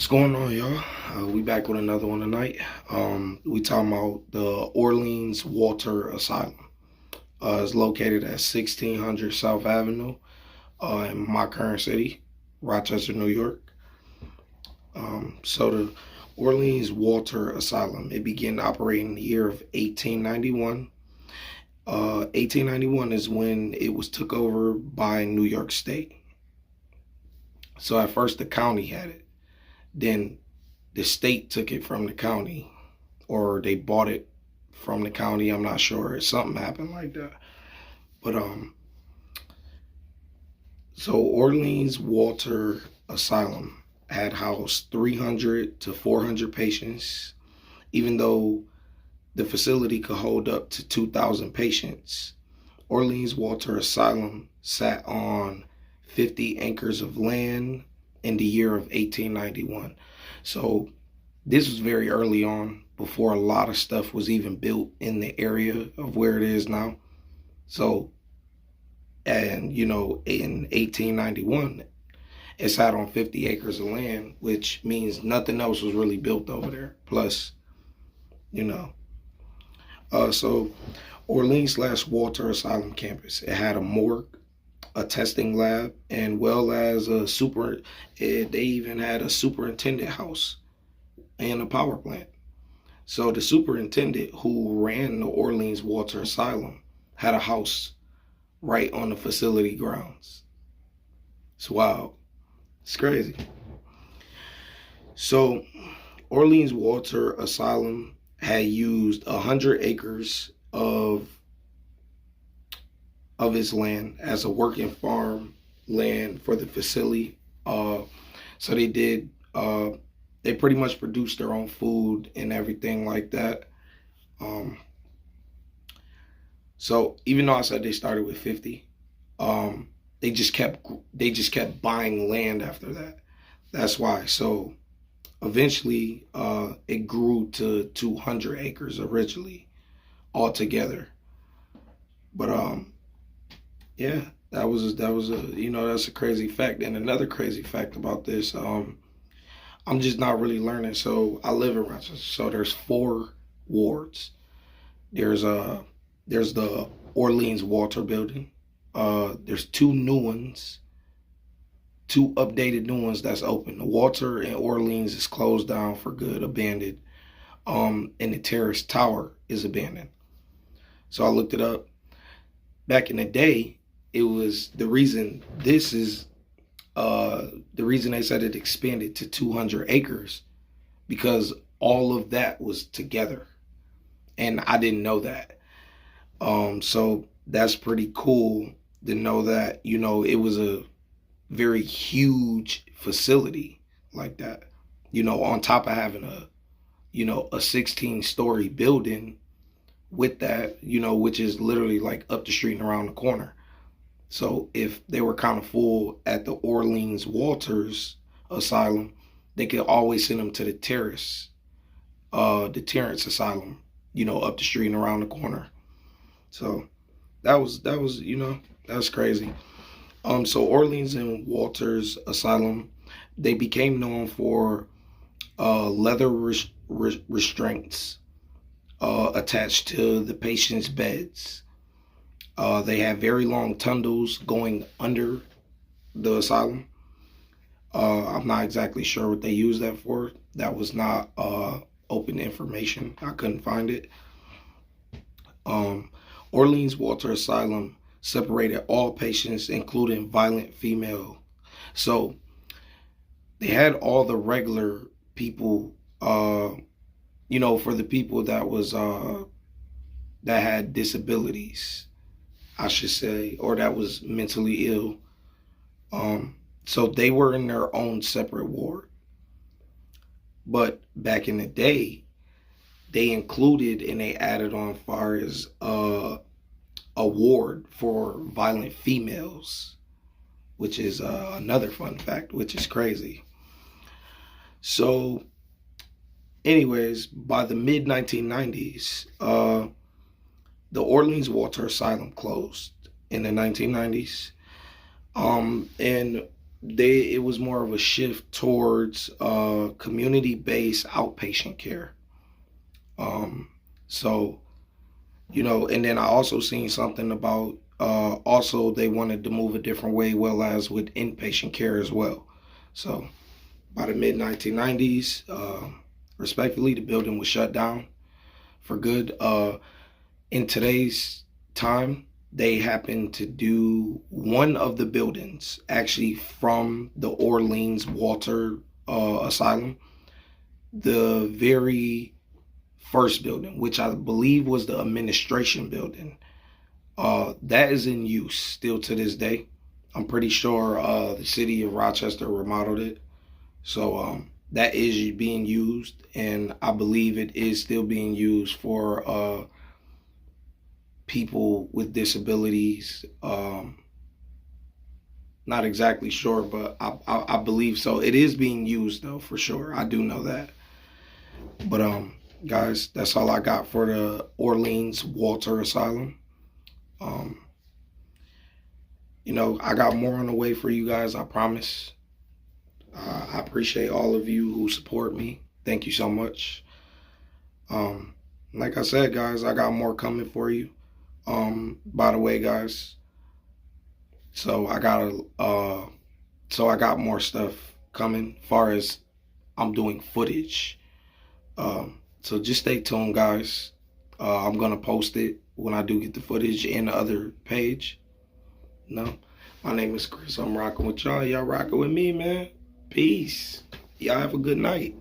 What's going on, y'all? We back with another one tonight. We talking about the Orleans Walter Asylum. It's located at 1600 South Avenue in my current city, Rochester, New York. So the Orleans Walter Asylum, it began operating in the year of 1891. 1891 is when it was took over by New York State. So at first the county had it. Then the state took it from the county, or they bought it from the county. I'm not sure. Something happened like that. But so Orleans Walter Asylum had housed 300 to 400 patients, even though the facility could hold up to 2,000 patients. Orleans Walter Asylum sat on 50 acres of land in the year of 1891. So this was very early on, before a lot of stuff was even built in the area of where it is now. So, and in 1891, it sat on 50 acres of land, which means nothing else was really built over there. Plus, so Orleans/Walter Asylum campus, it had a morgue, a testing lab, and well as they even had a superintendent house and a power plant. So the superintendent who ran the Orleans Walter Asylum had a house right on the facility grounds. It's wild. It's crazy. So Orleans Walter Asylum had used 100 acres of its land as a working farm land for the facility. So they did. They pretty much produced their own food and everything like that. So even though I said they started with 50, they just kept buying land after that. That's why. So eventually, it grew to 200 acres originally altogether. But yeah, that's a crazy fact. And another crazy fact about this, I'm just not really learning. So I live in Rochester. So there's 4 wards. There's the Orleans Walter building. There's 2 new ones, 2 updated new ones that's open. The Walter and Orleans is closed down for good, abandoned. And the Terrace Tower is abandoned. So I looked it up. Back in the day, it was the reason they said it expanded to 200 acres, because all of that was together, and I didn't know that. So that's pretty cool to know that it was a very huge facility like that. On top of having a 16-story building with that, which is literally like up the street and around the corner. So if they were kind of full at the Orleans Walters Asylum, they could always send them to the Terrace Asylum, up the street and around the corner. So that was crazy. So Orleans and Walters Asylum, they became known for leather restraints attached to the patient's beds. They had very long tunnels going under the asylum. I'm not exactly sure what they used that for. That was not open information. I couldn't find it. Orleans Walter Asylum separated all patients, including violent female. So they had all the regular people, for the people that had disabilities, I should say, or that was mentally ill. So they were in their own separate ward. But back in the day, they included and they added on far as a ward for violent females, which is another fun fact, which is crazy. So anyways, by the mid 1990s, the Orleans Walter Asylum closed in the 1990s. And it was more of a shift towards community-based outpatient care. Um, so and then I also seen something about also they wanted to move a different way, well as with inpatient care as well. So by the mid 1990s, respectfully, the building was shut down for good. In today's time, they happen to do one of the buildings actually from the Orleans Walter Asylum, the very first building, which I believe was the administration building. That is in use still to this day. I'm pretty sure the city of Rochester remodeled it. So that is being used, and I believe it is still being used for people with disabilities. Not exactly sure, but I believe so. It is being used though, for sure. I do know that. But guys, that's all I got for the Orleans Walter Asylum. Um, I got more on the way for you guys, I promise. I appreciate all of you who support me. Thank you so much. Like I said, guys, I got more coming for you. By the way, guys, so I got more stuff coming. Far as I'm doing footage. So just stay tuned, guys. I'm gonna post it when I do get the footage in the other page. No, my name is Chris. I'm rocking with y'all. Y'all rocking with me, man. Peace. Y'all have a good night.